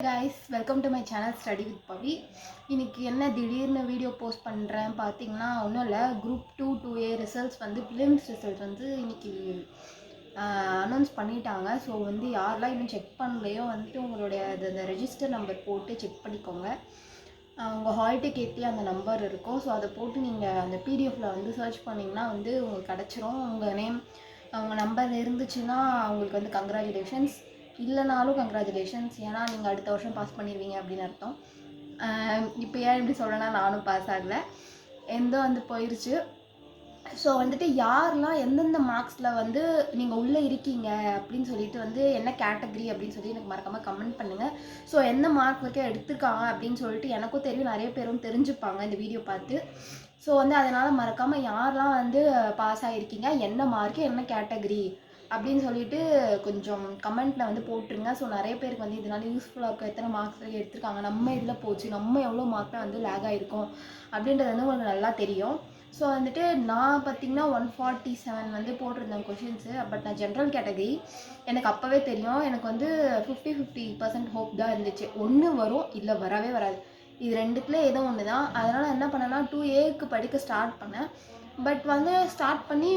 guys, welcome to my channel Study with Pavi. இன்னைக்கு என்ன திடீர்னு வீடியோ போஸ்ட் பண்ணுறேன் பார்த்தீங்கன்னா ஒன்றும் இல்லை. குரூப் 2A ரிசல்ட்ஸ் வந்து பிலிம்ஸ் ரிசல்ட் வந்து இன்னைக்கு அனௌன்ஸ் பண்ணிட்டாங்க. ஸோ வந்து யாரெல்லாம் இன்னும் செக் பண்ணலையோ வந்துட்டு உங்களுடைய அந்த ரெஜிஸ்டர் நம்பர் போட்டு செக் பண்ணிக்கோங்க. உங்கள் ஹால் டிக்கெட்லேயே அந்த நம்பர் இருக்கும். ஸோ அதை போட்டு நீங்கள் அந்த பிடிஎஃப்பில் வந்து சர்ச் பண்ணிங்கன்னா வந்து உங்களுக்கு கிடச்சிரும். உங்கள் நேம் உங்கள் நம்பர் இருந்துச்சுன்னா அவங்களுக்கு வந்து கங்க்ராச்சுலேஷன்ஸ், இல்லைனாலும் கங்க்ராச்சுலேஷன்ஸ். ஏன்னா நீங்கள் அடுத்த வருஷம் பாஸ் பண்ணிடுவீங்க அப்படின்னு அர்த்தம். இப்போ ஏன் இப்படி சொல்கிறேன்னா நானும் பாஸ் ஆகலை, வந்து போயிடுச்சு. ஸோ வந்துட்டு யாரெல்லாம் எந்தெந்த மார்க்ஸில் வந்து நீங்கள் உள்ளே இருக்கீங்க அப்படின்னு சொல்லிட்டு வந்து என்ன கேட்டகரி அப்படின்னு சொல்லி எனக்கு மறக்காமல் கமெண்ட் பண்ணுங்கள். ஸோ எந்த மார்க் வரைக்கும் எடுத்துருக்காங்க அப்படின்னு சொல்லிட்டு எனக்கும் தெரியும், நிறைய பேரும் தெரிஞ்சுப்பாங்க இந்த வீடியோ பார்த்து. ஸோ வந்து அதனால் மறக்காமல் யாரெல்லாம் வந்து பாஸ் ஆகிருக்கீங்க, என்ன மார்க்கு, என்ன கேட்டகரி அப்படின்னு சொல்லிட்டு கொஞ்சம் கமெண்ட்டில் வந்து போட்டுருங்க. ஸோ நிறைய பேருக்கு வந்து இதனால யூஸ்ஃபுல்லாக இருக்கும். எத்தனை மார்க்ஸ் எடுத்திருக்காங்க, நம்ம இதில் போச்சு, நம்ம எவ்வளோ மார்க்கில் வந்து லேக் ஆகிருக்கோம் அப்படின்றது வந்து உங்களுக்கு நல்லா தெரியும். ஸோ வந்துட்டு நான் பார்த்திங்கன்னா 147 வந்து போட்டிருந்தேன் கொஷின்ஸு. பட் நான் ஜென்ரல் கேட்டகரி, எனக்கு அப்போவே தெரியும் எனக்கு வந்து 50% ஹோப் தான் இருந்துச்சு. ஒன்று வரும், இல்லை வரவே வராது, இது ரெண்டுத்துல ஏதோ ஒன்று தான். அதனால் என்ன பண்ணேன்னா 2Aக்கு படிக்க ஸ்டார்ட் பண்ணேன். பட் வந்து ஸ்டார்ட் பண்ணி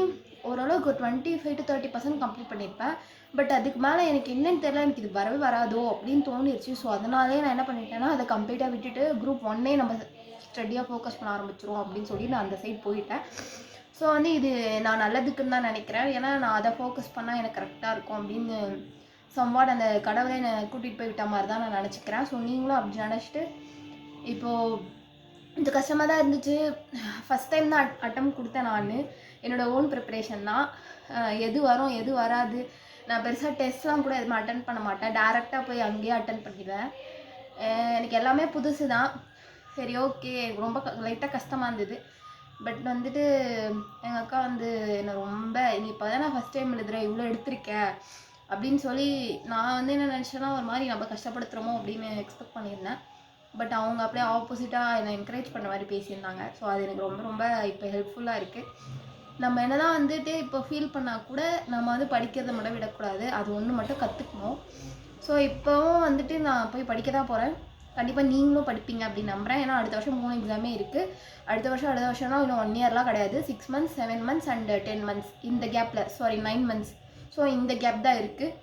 ஓரளவுக்கு 25 to 30% கம்ப்ளீட் பண்ணியிருப்பேன். பட் அதுக்கு மேலே எனக்கு என்னன்னு தெரியல, எனக்கு இது வரவே வராதோ அப்படின்னு தோணிருச்சு. ஸோ அதனாலே நான் என்ன பண்ணிட்டேன்னா அதை கம்ப்ளீட்டாக விட்டுட்டு குரூப் 1 நம்ம ஸ்டடியாக ஃபோக்கஸ் பண்ண ஆரம்பிச்சிரும் அப்படின்னு சொல்லி நான் அந்த சைட் போயிட்டேன். ஸோ வந்து இது நான் நல்லதுக்குன்னு தான் நினைக்கிறேன். ஏன்னா நான் அதை ஃபோக்கஸ் பண்ணால் எனக்கு கரெக்டாக இருக்கும் அப்படின்னு சம்வாட் அந்த கடவுளை என்னை கூட்டிகிட்டு போய் விட்ட மாதிரி தான் நான் நினச்சிக்கிறேன். ஸோ நீங்களும் அப்படி நினச்சிட்டு இப்போது கொஞ்சம் கஷ்டமாக தான் இருந்துச்சு. ஃபஸ்ட் டைம் தான் அட்டம் கொடுத்தேன் நான். என்னோடய ஓன் ப்ரிப்ரேஷன் தான். எது வரும் எது வராது, நான் பெருசாக டெஸ்ட்லாம் கூட எதுவுமே அட்டன் பண்ண மாட்டேன். டேரெக்டாக போய் அங்கேயே அட்டன் பண்ணிடுவேன். எனக்கு எல்லாமே புதுசு தான். சரி ஓகே, ரொம்ப லைட்டாக கஷ்டமாக இருந்தது. பட் வந்துட்டு எங்கள் அக்கா வந்து என்னை ரொம்ப நீ இப்போ தான் நான் ஃபஸ்ட் டைம் எழுதுகிறேன், இவ்வளோ எடுத்திருக்கேன் அப்படின்னு சொல்லி நான் வந்து என்ன நினச்சேன்னா ஒரு மாதிரி நம்ம கஷ்டப்படுத்துகிறோமோ அப்படின்னு எக்ஸ்பெக்ட் பண்ணியிருந்தேன். பட் அவங்க அப்படியே ஆப்போசிட்டாக என்னை என்கரேஜ் பண்ண மாதிரி பேசியிருந்தாங்க. ஸோ அது எனக்கு ரொம்ப ரொம்ப இப்போ ஹெல்ப்ஃபுல்லாக இருக்குது. நம்ம என்ன தான் வந்துட்டு இப்போ ஃபீல் பண்ணால் கூட நம்ம வந்து படிக்கிறத மட்டும் விடக்கூடாது, அது ஒன்று மட்டும் கற்றுக்கணும். ஸோ இப்போவும் வந்துட்டு நான் போய் படிக்க தான் போகிறேன். கண்டிப்பாக நீங்களும் படிப்பீங்க அப்படின்னு நம்புகிறேன். ஏன்னா அடுத்த வருஷம் 3 எக்ஸாமே இருக்குது. அடுத்த வருஷம்னா இன்னும் 1 இயர்லாம் கிடையாது. 6 months 7 months அண்ட் 10 months இந்த கேப்பில் 9 months. ஸோ இந்த கேப் தான் இருக்குது.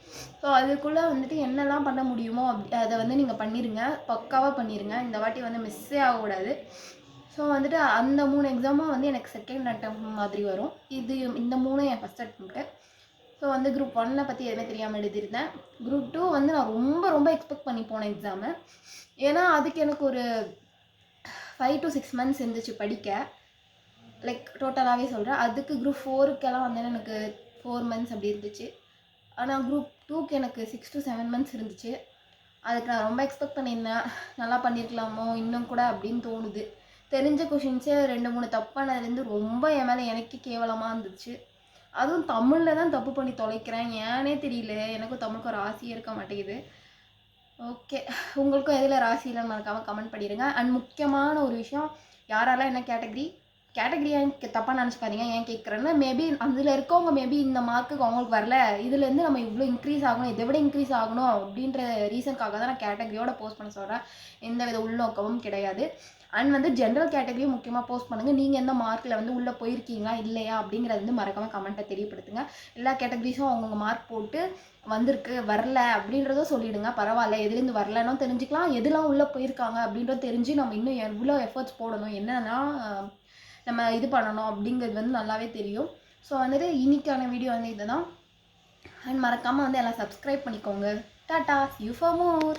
ஸோ அதுக்குள்ளே வந்துட்டு என்னெல்லாம் பண்ண முடியுமோ அதை வந்து நீங்கள் பண்ணிடுங்க, பக்காவாக பண்ணிடுங்க. இந்த வாட்டி வந்து மிஸ்ஸே ஆகக்கூடாது. ஸோ வந்துட்டு அந்த 3 எக்ஸாமும் வந்து எனக்கு செகண்ட் அட்டம் மாதிரி வரும். இந்த 3 என் ஃபஸ்ட் அட்டம்ப்ட்டு. ஸோ வந்து குரூப் 1 பற்றி எதுவுமே தெரியாமல் எழுதியிருந்தேன். குரூப் 2 வந்து நான் ரொம்ப எக்ஸ்பெக்ட் பண்ணி போனேன் எக்ஸாமு. ஏன்னா அதுக்கு எனக்கு ஒரு 5 to 6 months இருந்துச்சு படிக்க, லைக் டோட்டலாகவே சொல்கிறேன். அதுக்கு குரூப் 4க்கெல்லாம் வந்து எனக்கு 4 months அப்படி இருந்துச்சு. ஆனால் குரூப் 2க்கு எனக்கு 6 to 7 months இருந்துச்சு. அதுக்கு நான் ரொம்ப எக்ஸ்பெக்ட் பண்ணியிருந்தேன். நல்லா பண்ணியிருக்கலாமோ இன்னும் கூட அப்படின்னு தோணுது. தெரிஞ்ச கொஷின்ஸே 2-3 தப்பானதுலேருந்து ரொம்ப என் மேலே எனக்கே கேவலமாக இருந்துச்சு. அதுவும் தமிழில் தான் தப்பு பண்ணி தொலைக்கிறேன், ஏன்னே தெரியல. எனக்கும் தமிழுக்கு ஒரு ராசியே இருக்க மாட்டேங்குது. ஓகே, உங்களுக்கும் எதில் ராசி இல்லைன்னு மறக்காமல் கமெண்ட் பண்ணிடுங்க. அண்ட் முக்கியமான ஒரு விஷயம், யாரெல்லாம் என்ன கேட்டகரி ஏன் தப்பாக நினச்சிக்காதீங்க. ஏன் கேட்குறேன்னா மேபி அதில் இருக்கவங்க மேபி இந்த மார்க்குக்கு அவங்களுக்கு வரல, இதுலேருந்து நம்ம இவ்வளோ இன்க்ரீஸ் ஆகணும், இதை விட இன்க்ரீஸ் ஆகணும் அப்படின்ற ரீசனுக்காக தான் நான் கேட்டகரியோட போஸ்ட் பண்ண சொல்கிறேன். எந்த வித உள்நோக்கமும் கிடையாது. அண்ட் வந்து ஜென்ரல் கேட்டகரியும் முக்கியமாக போஸ்ட் பண்ணுங்கள். நீங்கள் எந்த மார்க்கில் வந்து உள்ளே போயிருக்கீங்களா இல்லையா அப்படிங்கிறது வந்து மறக்காமல் கமெண்ட்டை தெரியப்படுத்துங்க. எல்லா கேட்டகரிஸும் அவங்கவுங்க மார்க் போட்டு வந்திருக்கு வரல அப்படின்றதும் சொல்லிவிடுங்க. பரவாயில்ல, எதுலேருந்து வரலன்னு தெரிஞ்சுக்கலாம், எதுலாம் உள்ளே போயிருக்காங்க அப்படின்றத தெரிஞ்சு நம்ம இன்னும் எவ்வளோ எஃபர்ட்ஸ் போடணும், என்னென்னா நம்ம இது பண்ணணும் அப்படிங்கிறது வந்து நல்லாவே தெரியும். ஸோ வந்துட்டு இன்னைக்கான வீடியோ வந்து இதுதான். அண்ட் மறக்காமல் வந்து எல்லாம் சப்ஸ்கிரைப் பண்ணிக்கோங்க. Tata, see you for more.